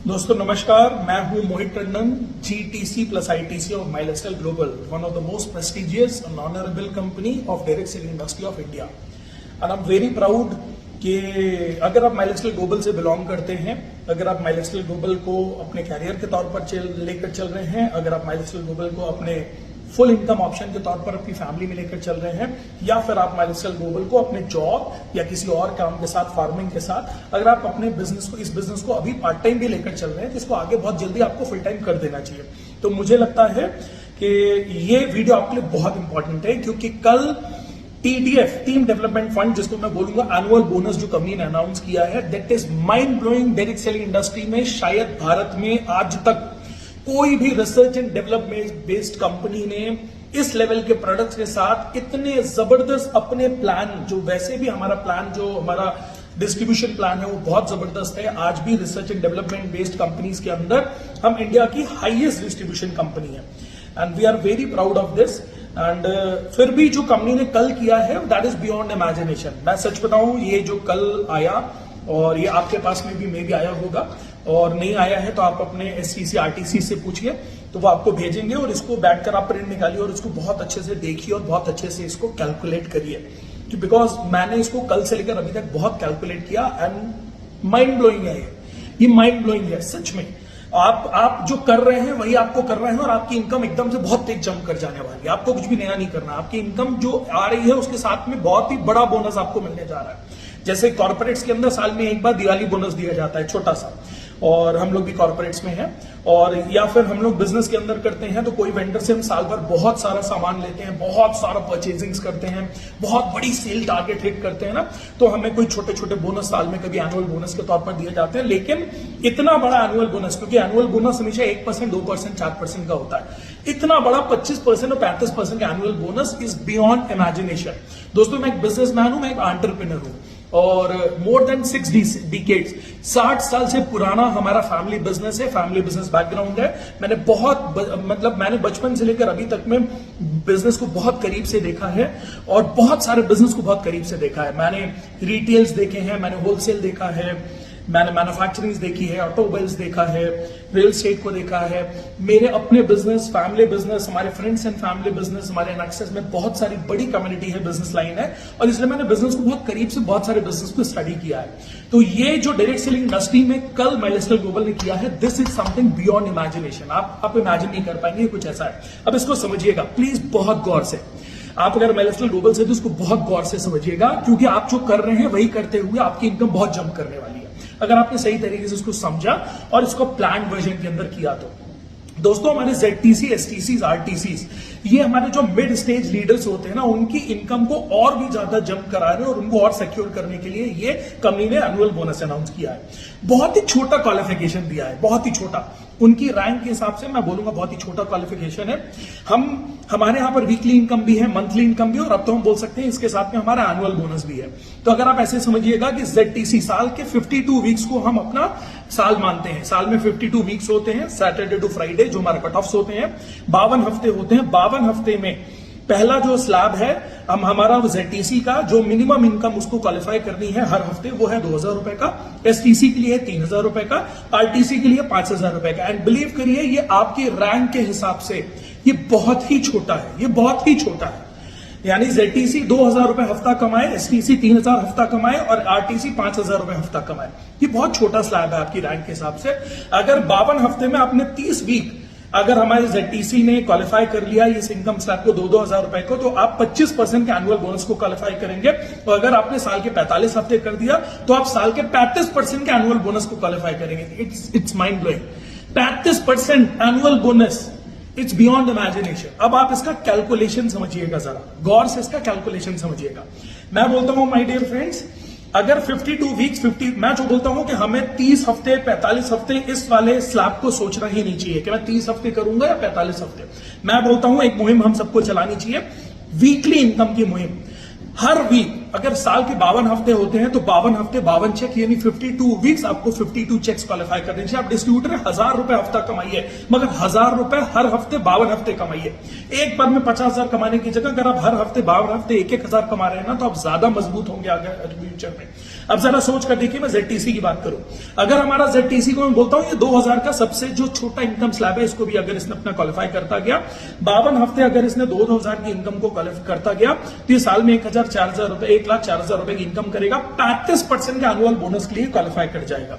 दोस्तों नमस्कार, मैं हूं Mohit Tandon, GTC plus ITC of Mi Lifestyle global, one of the most prestigious and honourable company of direct selling industry of India. And I am very proud कि अगर आप माइलस्टाइल global से belong करते हैं, अगर आप माइलस्टाइल ग्लोबल को अपने कैरियर के तौर पर लेकर चल रहे हैं, अगर आप माइलस्टाइल ग्लोबल को अपने फुल इनकम ऑप्शन के तौर पर अपनी फैमिली में लेकर चल रहे हैं, या फिर आप माइलस्टाइल ग्लोबल को अपने जॉब या किसी और काम के साथ, फार्मिंग के साथ, अगर आप अपने बिजनेस को, इस बिजनेस को अभी पार्ट टाइम भी लेकर चल रहे हैं, तो इसको आगे बहुत जल्दी आपको फुल टाइम कर देना चाहिए। तो मुझे लगता है कि ये वीडियो आपके लिए बहुत इंपॉर्टेंट है, क्योंकि कल TDF, टीम डेवलपमेंट फंड, जिसको मैं बोलूंगा एनुअल बोनस, जो कंपनी ने अनाउंस किया है, that is mind blowing. Direct selling industry में शायद भारत में आज तक कोई भी research and development based company ने इस लेवल के प्रोडक्ट्स के साथ इतने जबरदस्त अपने प्लान, जो वैसे भी हमारा प्लान, जो हमारा डिस्ट्रीब्यूशन प्लान है, वो बहुत जबरदस्त है। आज भी research and development based companies के अंदर हम इंडिया की हाईएस्ट डिस्ट्रीब्यूशन कंपनी है, and we are very proud of this. And फिर भी जो कंपनी ने कल किया है, दैट इज बियॉन्ड इमेजिनेशन। मैं सच बताऊं, ये जो कल आया, और ये आपके पास में भी मे भी आया होगा, और नहीं आया है तो आप अपने STC RTC से पूछिए, तो वो आपको भेजेंगे, और इसको बैठकर आप प्रिंट निकालिए और इसको बहुत अच्छे से देखिए और बहुत अच्छे से इसको कैलकुलेट करिए, बिकॉज मैंने इसको कल से लेकर अभी तक बहुत कैलकुलेट किया, एंड माइंड ब्लोइंग है ये माइंड ब्लोइंग है सच में। आप जो कर रहे हैं वही आपको कर रहे हैं, और आपकी इनकम एकदम से बहुत तेज जंप कर जाने वाली है। आपको कुछ भी नया नहीं करना, आपकी इनकम जो आ रही है उसके साथ में बहुत ही बड़ा बोनस आपको मिलने जा रहा है। जैसे कॉर्पोरेट्स के अंदर साल में एक बार दिवाली बोनस दिया जाता है, छोटा सा, और हम लोग भी कॉर्पोरेट्स में हैं, और या फिर हम लोग बिजनेस के अंदर करते हैं, तो कोई वेंडर से हम साल भर बहुत सारा सामान लेते हैं, बहुत सारा परचेजिंग्स करते हैं, बहुत बड़ी सेल टारगेट हिट करते हैं ना, तो हमें कोई छोटे छोटे बोनस साल में कभी एनुअल बोनस के तौर पर दिए जाते हैं। लेकिन इतना बड़ा एनुअल बोनस, क्योंकि एनुअल बोनस हमेशा 1%, 2%, 4% का होता है, इतना बड़ा 25% और 35% का annual bonus is beyond imagination. दोस्तों, मैं एक बिजनेसमैन हूं, मैं एक एंटरप्रेन्योर हूं, और मोर देन 6 डिकेड्स, 60 साल से पुराना हमारा फैमिली बिजनेस है, फैमिली बिजनेस बैकग्राउंड है। मैंने बचपन से लेकर अभी तक में बिजनेस को बहुत करीब से देखा है, और बहुत सारे बिजनेस को बहुत करीब से देखा है। मैंने रिटेल्स देखे हैं, मैंने होलसेल देखा है, मैंने मैन्युफैक्चरिंग देखी है, ऑटोमोबाइल्स देखा है, रियल एस्टेट को देखा है। मेरे अपने बिजनेस, फैमिली बिजनेस, हमारे फ्रेंड्स एंड फैमिली बिजनेस, हमारे एक्सेस में बहुत सारी बड़ी कम्युनिटी है, बिजनेस लाइन है, और इसलिए मैंने बिजनेस को बहुत करीब से, बहुत सारे बिजनेस को स्टडी किया है। तो ये जो डायरेक्ट सेलिंग इंडस्ट्री में कल माइलस्टाइल ग्लोबल ने किया है, this is something beyond imagination. आप इमेजिन नहीं कर पाएंगे, कुछ ऐसा है। अब इसको समझिएगा प्लीज बहुत गौर से। आप अगर माइलस्टाइल ग्लोबल से, तो इसको बहुत गौर से समझिएगा, क्योंकि आप जो कर रहे हैं वही करते हुए आपकी इनकम बहुत जंप करने वाली है, अगर आपने सही तरीके से उसको समझा और इसको प्लान वर्जन के अंदर किया तो। दोस्तों, हमारे ZTC, STCs, RTCs, ये हमारे जो मिड स्टेज लीडर्स होते हैं ना, उनकी इनकम को और भी ज्यादा जंप करा रहे हैं, और उनको और सिक्योर करने के लिए ये कंपनी ने एनुअल बोनस अनाउंस किया है। बहुत ही छोटा क्वालिफिकेशन दिया है, बहुत ही छोटा, उनकी रैंक के हिसाब से मैं बोलूंगा बहुत ही छोटा क्वालिफिकेशन है। हमारे यहां पर वीकली इनकम भी है, मंथली इनकम भी, और अब तो हम बोल सकते हैं इसके साथ में हमारा एनुअल बोनस भी है। तो अगर आप ऐसे समझिएगा कि ZTC साल के 52 वीक्स को हम अपना साल मानते हैं। साल में 52 वीक्स होते हैं, सैटरडे टू फ्राइडे जो हमारे कट ऑफ्स होते हैं, 52 हफ्ते होते हैं। 52 हफ्ते में पहला जो स्लैब है हमारा ZTC का, जो मिनिमम इनकम उसको क्वालिफाई करनी है हर हफ्ते, वो है 2000 रुपए का। STC के लिए 3000 रुपए का, RTC के लिए 5000 रुपए का। एंड बिलीव करिए, ये आपके रैंक के हिसाब से ये बहुत ही छोटा है, ये बहुत ही छोटा है। यानी ZTC 2000 रुपए हफ्ता कमाए, STC 3000 हफ्ता कमाए, और RTC 5000 रुपए हफ्ता कमाए। ये बहुत छोटा स्लैब है आपकी रैंक के हिसाब से। अगर 52 हफ्ते में आपने 30 वीक, अगर हमारे ZTC ने क्वालिफाई कर लिया इस इनकम स्लैब को 2-2 हजार रुपए को, तो आप 25% के एनुअल बोनस को क्वालिफाई करेंगे। और अगर आपने साल के 45 हफ्ते कर दिया, तो आप साल के 35% के एनुअल बोनस को क्वालिफाई करेंगे। It's mind blowing. 35% annual bonus, it's beyond imagination. अब आप इसका कैलकुलेशन समझिएगा, जरा गौर से इसका कैलकुलेशन समझिएगा। मैं बोलता हूं माय डियर फ्रेंड्स, अगर 52 वीक्स, मैं जो बोलता हूं कि हमें 30 हफ्ते, 45 हफ्ते इस वाले स्लैब को सोचना ही नहीं चाहिए कि मैं 30 हफ्ते करूंगा या 45 हफ्ते। मैं बोलता हूं एक मुहिम हम सबको चलानी चाहिए, वीकली इनकम की मुहिम। हर वीक अगर साल के 52 हफ्ते होते हैं तो 52 हफ्ते 52 चेक यानी 52 वीक्स आपको 52 चेक्स क्वालिफाई करने चाहिए। आप डिस्ट्रीब्यूटर 1000 रुपए हफ्ता कमाइए, मगर 1000 रुपए हर हफ्ते 52 हफ्ते कमाइए। एक बार में 50,000 कमाने की जगह अगर आप हर हफ्ते 52 हफ्ते 1,000 कमा रहे हैं ना, तो आप ज्यादा मजबूत होंगे आगे फ्यूचर में। अब जरा सोच कर देखिए, मैं ZTC की बात करूं, अगर हमारा ZTC को मैं बोलता हूं ये 2000 का सबसे जो छोटा इनकम स्लैब है, इसको भी अगर इसने अपना क्वालिफाई करता गया 52 हफ्ते, अगर इसने 2000 की इनकम को क्वालिफाई करता गया तो ये साल में 1,04,000 रुपए 1,04,000 रुपए की इनकम करेगा। 35% के एनुअल बोनस के लिए क्वालिफाई कर जाएगा,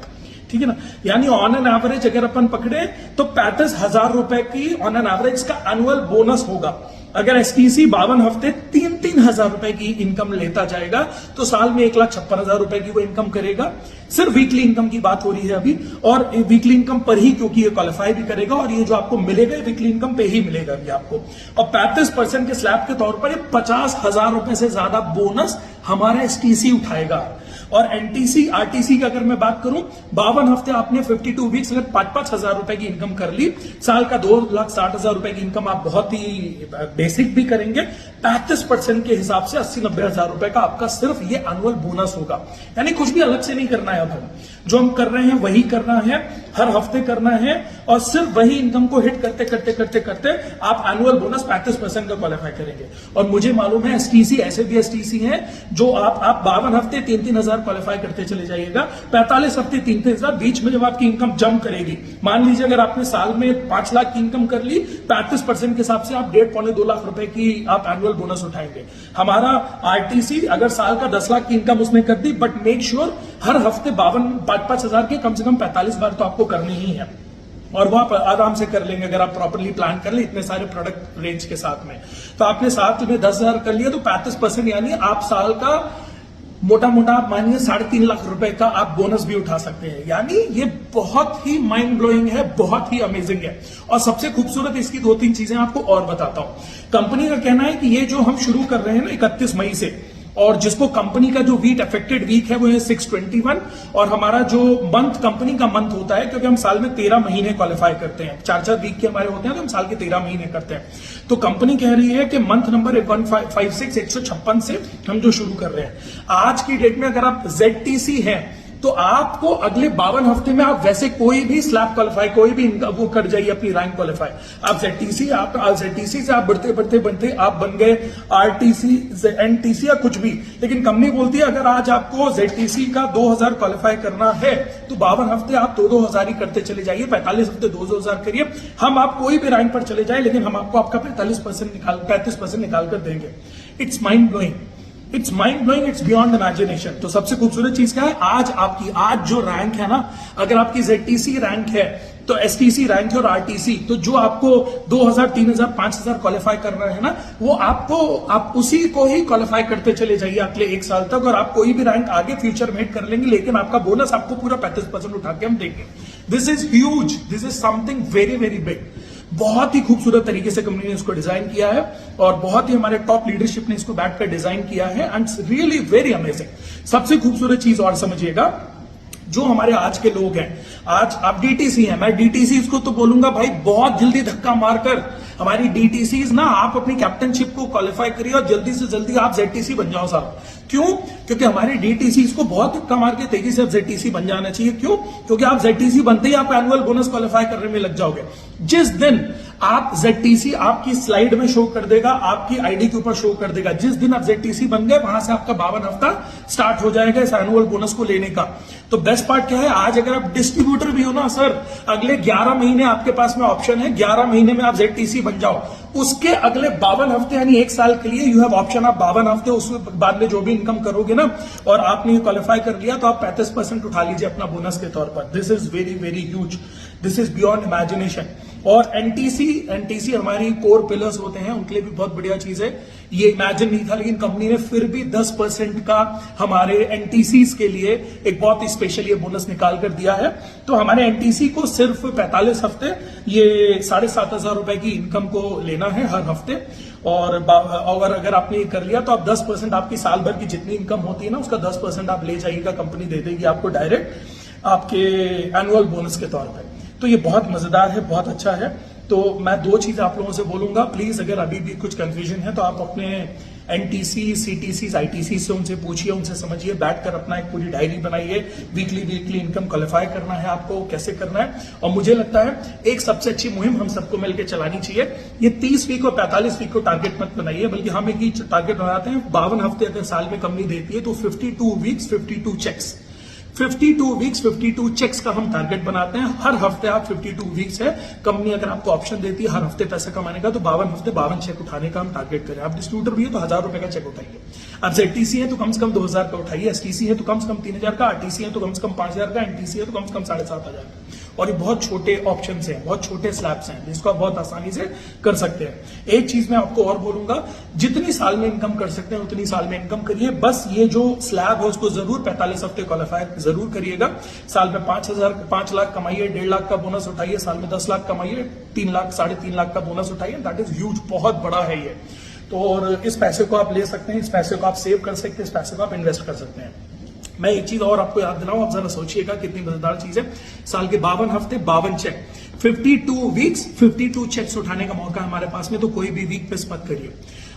ठीक है ना। यानी ऑन एन एवरेज अगर अपन पकड़े तो 35,000 रुपए की ऑन एन एवरेज का एनुअल बोनस होगा। अगर STC 52 हफ्ते 3-3 हजार रुपए की इनकम लेता जाएगा तो साल में 1,56,000 रुपए की वो इनकम करेगा। सिर्फ वीकली इनकम की बात हो रही है अभी, और वीकली इनकम पर ही, क्योंकि ये क्वालिफाई भी करेगा और ये जो आपको मिलेगा वीकली इनकम पे ही मिलेगा अभी आपको। और 35% के स्लैब के तौर पर 50,000 रुपए से ज्यादा बोनस हमारा STC उठाएगा। और NTC RTC की अगर मैं बात करूं, 52 हफ्ते आपने 52 वीक्स अगर 5-5 हजार रुपए की इनकम कर ली, साल का 2,60,000 रुपए की इनकम आप बहुत ही बेसिक भी करेंगे। 35% के हिसाब से 80-90 हजार रुपए का आपका सिर्फ ये एनुअल बोनस होगा। यानी कुछ भी अलग से नहीं करना है, अब हम जो हम कर रहे हैं वही करना है, हर हफ्ते करना है, और सिर्फ वही इनकम को हिट करते करते करते करते आप एनुअल बोनस 35% का क्वालिफाई करेंगे। और मुझे मालूम है STC ऐसे भी STC हैं जो आप 52 हफ्ते 3-3 हजार क्वालिफाई करते चले जाइएगा, 45 हफ्ते 3-3 हजार, बीच में जब आपकी इनकम जंप करेगी, मान लीजिए अगर आपने साल में 5 लाख की इनकम कर ली, 35% के हिसाब से आप 1.5-2 लाख रुपए की आप एनुअल बोनस उठाएंगे। हमारा RTC अगर साल का 10 लाख की इनकम उसने कर दी, बट मेक श्योर हर हफ्ते 5-5 हजार के कम से कम 45 बार तो आपको करनी ही है, और वो आप आराम से कर लेंगे अगर आप प्रॉपरली प्लान कर ले इतने सारे प्रोडक्ट रेंज के साथ में। तो आपने साथ में 10,000 कर लिया तो 35% यानी आप साल का मोटा मोटा आप मानिए 3.5 लाख रुपए का आप बोनस भी उठा सकते हैं। यानी ये बहुत ही माइंड ब्लोइंग है, बहुत ही अमेजिंग है। और सबसे खूबसूरत इसकी 2-3 चीजें आपको और बताता हूं। कंपनी का कहना है कि ये जो हम शुरू कर रहे हैं ना 31 मई से, और जिसको कंपनी का जो वीक अफेक्टेड वीक है वो है 6/21, और हमारा जो मंथ कंपनी का मंथ होता है, क्योंकि हम साल में 13 महीने क्वालिफाई करते हैं, 4-4 वीक के हमारे होते हैं, तो हम साल के 13 महीने करते हैं। तो कंपनी कह रही है कि मंथ नंबर 156 से हम जो शुरू कर रहे हैं, आज की डेट में अगर आप ZTC हैं तो आपको अगले 52 हफ्ते में आप वैसे कोई भी स्लैब क्वालिफाई, कोई भी वो कर जाइए अपनी रैंक क्वालिफाई। आप ZTC से आप बढ़ते आप बन गए RTC NTC या कुछ भी, लेकिन कंपनी बोलती है अगर आज आपको ZTC का 2000 क्वालिफाई करना है तो 52 हफ्ते आप 2-2 हजार ही करते चले जाइए, 45 हफ्ते 2-2 हजार करिए। हम आप कोई भी रैंक पर चले जाए, लेकिन हम आपको आपका 35% निकाल कर देंगे। It's mind blowing, it's mind blowing, it's beyond imagination. तो सबसे खूबसूरत चीज क्या है, आज जो रैंक है ना, अगर आपकी ZTC रैंक है तो STC रैंक है, और RTC तो जो आपको 2,000, 3,000, 5,000 क्वालिफाई करना है ना, वो आप उसी को ही क्वालिफाई करते चले जाइए अगले 1 साल तक, और आप कोई भी रैंक आगे फ्यूचर में कर लेंगे, लेकिन आपका बोनस आपको पूरा 35% उठा के हम देंगे। This is huge, this is something very very big. बहुत ही खूबसूरत तरीके से कंपनी ने इसको डिजाइन किया है, और बहुत ही हमारे टॉप लीडरशिप ने इसको बैठकर डिजाइन किया है, एंड रियली वेरी अमेजिंग। सबसे खूबसूरत चीज और समझिएगा, जो हमारे आज के लोग हैं, आज आप DTC हैं, मैं DTC इसको तो बोलूंगा भाई बहुत जल्दी धक्का मारकर हमारी DTCs ना, आप अपनी कैप्टनशिप को क्वालिफाई करिए और जल्दी से जल्दी आप ZTC बन जाओ साहब। क्यों? क्योंकि हमारी DTCs को बहुत धक्का मार के तेजी से अब ZTC बन जाना चाहिए। क्यों? क्योंकि आप ZTC बनते ही आप एनुअल बोनस क्वालिफाई करने में लग जाओगे। जिस दिन आप ZTC आपकी स्लाइड में शो कर देगा, आपकी आईडी के ऊपर शो कर देगा, जिस दिन आप ZTC बन गए वहां से आपका 52 हफ्ता स्टार्ट हो जाएगा इस एनुअल बोनस को लेने का। तो बेस्ट पार्ट क्या है, आज अगर आप डिस्ट्रीब्यूटर भी हो ना सर, अगले 11 महीने आपके पास में ऑप्शन है, 11 महीने में आप ZTC बन जाओ, उसके अगले 52 हफ्ते यानी 1 साल के लिए यू हैव ऑप्शन। आप 52 हफ्ते उसके बाद में जो भी इनकम करोगे ना, और आपने क्वालिफाई कर लिया, तो आप 35% उठा लीजिए अपना बोनस के तौर पर। This is very very huge, this is beyond imagination. और NTC हमारी कोर पिलर्स होते हैं, उनके लिए भी बहुत बढ़िया चीज है। ये इमेजिन नहीं था, लेकिन कंपनी ने फिर भी 10% का हमारे NTCs के लिए एक बहुत ही स्पेशल ये बोनस निकाल कर दिया है। तो हमारे NTC को सिर्फ 45 हफ्ते ये 7,500 रुपए की इनकम को लेना है हर हफ्ते, और अगर आपने ये कर लिया तो आप 10% आपकी साल भर की जितनी इनकम होती है ना, उसका 10% आप ले जाइएगा, कंपनी दे देगी आपको डायरेक्ट आपके एनुअल बोनस के तौर पर। तो ये बहुत मजेदार है, बहुत अच्छा है। तो मैं 2 चीज आप लोगों से बोलूंगा, प्लीज अगर अभी भी कुछ कंफ्यूजन है तो आप अपने एनटीसी, सीटीसी, आईटीसी से उनसे पूछिए, उनसे समझिए, बैठकर अपना एक पूरी डायरी बनाइए, वीकली इनकम क्वालिफाई करना है आपको, कैसे करना है। और मुझे लगता है एक सबसे अच्छी मुहिम हम सबको मिलकर चलानी चाहिए। ये 30 वीक और 45 वीक को टारगेट मत बनाइए, बल्कि हम एक टारगेट बनाते हैं 52 हफ्ते अगर साल में कंपनी देती है तो 52 वीक्स 52 चेक्स, 52 वीक्स 52 चेक्स का हम टारगेट बनाते हैं। हर हफ्ते आप 52 वीक्स है, कंपनी अगर आपको ऑप्शन देती है हर हफ्ते पैसा कमाने का, तो 52 हफ्ते 52 चेक उठाने का हम टारगेट करें। आप डिस्ट्रीब्यूटर भी है तो 1000 रुपए का चेक उठाइए, आप जेटीसी है तो कम से कम 2000 का उठाइए, एसटीसी है तो कम से कम 3000 का, आरटीसी है तो कम से कम 5000 का, एनटीसी है तो कम से कम 7500 का। और ये बहुत छोटे ऑप्शंस हैं, बहुत छोटे स्लैब्स हैं जिसको आप बहुत आसानी से कर सकते हैं। एक चीज मैं आपको और बोलूंगा, जितनी साल में इनकम कर सकते हैं उतनी साल में इनकम करिए, बस ये जो स्लैब है उसको जरूर 45 हफ्ते क्वालिफाई जरूर करिएगा। साल में 5 लाख कमाइए, 1.5 लाख का बोनस उठाइए, साल में 10 लाख कमाइए, 3 लाख 3.5 लाख का बोनस उठाइए, दैट इज ह्यूज, बहुत बड़ा है ये। तो और इस पैसे को आप ले सकते हैं, इस पैसे को आप सेव कर सकते हैं, इस पैसे को आप इन्वेस्ट कर सकते हैं। मैं एक चीज और आपको याद दिलाऊं, आप जरा सोचिएगा कितनी मजेदार चीज है। साल के 52 हफ्ते 52 चेक, 52 वीक्स 52 चेक्स उठाने का मौका हमारे पास में, तो कोई भी वीक मिस मत करिए।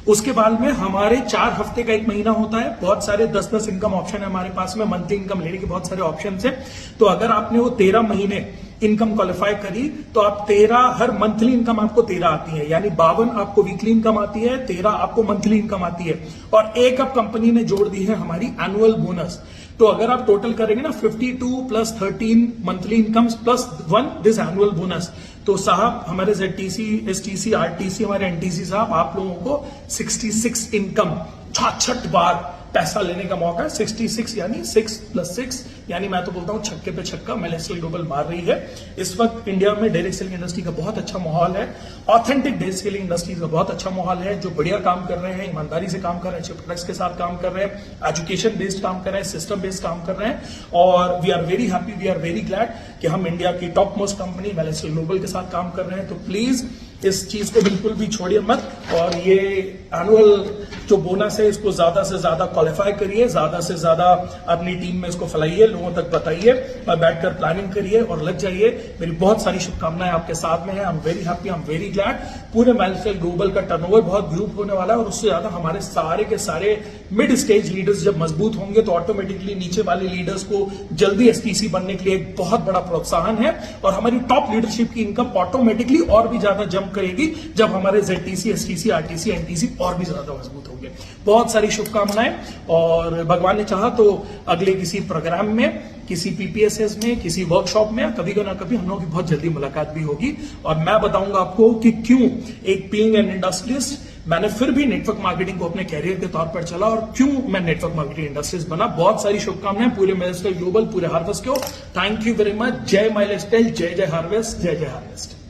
उसके बाद में हमारे 4 हफ्ते का 1 महीना होता है, बहुत सारे 10-10 इनकम ऑप्शन है हमारे पास में, मंथली इनकम लेने के बहुत सारे ऑप्शन है। तो अगर आपने वो 13 महीने इनकम क्वालिफाई करी तो आप 13 हर मंथली इनकम आपको 13 आती है, यानी 52 आपको वीकली इनकम आती है, 13 आपको मंथली इनकम आती है, और एक अब कंपनी ने जोड़ दी है हमारी एनुअल बोनस। तो अगर आप टोटल करेंगे ना 52 plus 13 monthly incomes plus 1 this annual bonus, तो साहब हमारे जेटीसी, एसटीसी, आरटीसी, हमारे एनटीसी साहब, आप लोगों को 66 इनकम 66 बार पैसा लेने का मौका है। 66 यानी 6 + 6 यानी मैं तो बोलता हूं छक्के पे छक्का माइलेस्टाइल ग्लोबल मार रही है। इस वक्त इंडिया में डायरेक्ट सेलिंग इंडस्ट्री का बहुत अच्छा माहौल है, ऑथेंटिक डायरेक्ट सेलिंग इंडस्ट्री का बहुत अच्छा माहौल है, जो बढ़िया काम कर रहे हैं, ईमानदारी से काम कर रहे हैं, अच्छे प्रोडक्ट्स के साथ काम कर रहे हैं, एजुकेशन बेस्ड काम कर रहे हैं, सिस्टम बेस्ड काम कर रहे हैं, और we are very happy, we are very glad कि हम इंडिया की टॉप मोस्ट कंपनी माइलेस्टाइल ग्लोबल के साथ काम कर रहे हैं। तो प्लीज इस चीज को बिल्कुल भी छोड़िए मत, और ये एनुअल जो बोनस है इसको ज्यादा से ज्यादा क्वालिफाई करिए, ज्यादा से ज्यादा अपनी टीम में इसको फैलाइए, लोगों तक बताइए, और बैठकर प्लानिंग करिए और लग जाइए। मेरी बहुत सारी शुभकामनाएं आपके साथ में है। आई am very happy, I am very glad. पूरे माइलस्टोन ग्लोबल का टर्नओवर बहुत ग्रुप होने वाला है, और उससे ज्यादा हमारे सारे के सारे मिड स्टेज लीडर्स जब मजबूत होंगे तो ऑटोमेटिकली नीचे वाले लीडर्स को जल्दी एसटीसी बनने के लिए एक बहुत बड़ा प्रोत्साहन है, और हमारी टॉप लीडरशिप की इनकम ऑटोमेटिकली और भी ज्यादा जंप करेगी जब हमारे जेटीसी, एसटीसी, आरटीसी, एनटीसी और भी ज्यादा मजबूत होंगे। बहुत सारी शुभकामनाएं, और भगवान ने चाहा तो अगले किसी प्रोग्राम में, किसी पीपीएसएस में, किसी वर्कशॉप में कभी ना कभी हम लोगों की बहुत जल्दी मुलाकात भी होगी, और मैं बताऊंगा आपको कि क्यों एक बीइंग एन इंडस्ट्रियलिस्ट मैंने फिर भी नेटवर्क मार्केटिंग को अपने कैरियर के तौर पर चला, और क्यों मैं नेटवर्क मार्केटिंग इंडस्ट्रीज बना। बहुत सारी शुभकामनाएं पूरे माइलस्टाइल ग्लोबल, पूरे हार्वेस्ट को। Thank you very much. जय माइलस्टाइल, जय जय हार्वेस्ट, जय जय हार्वेस्ट।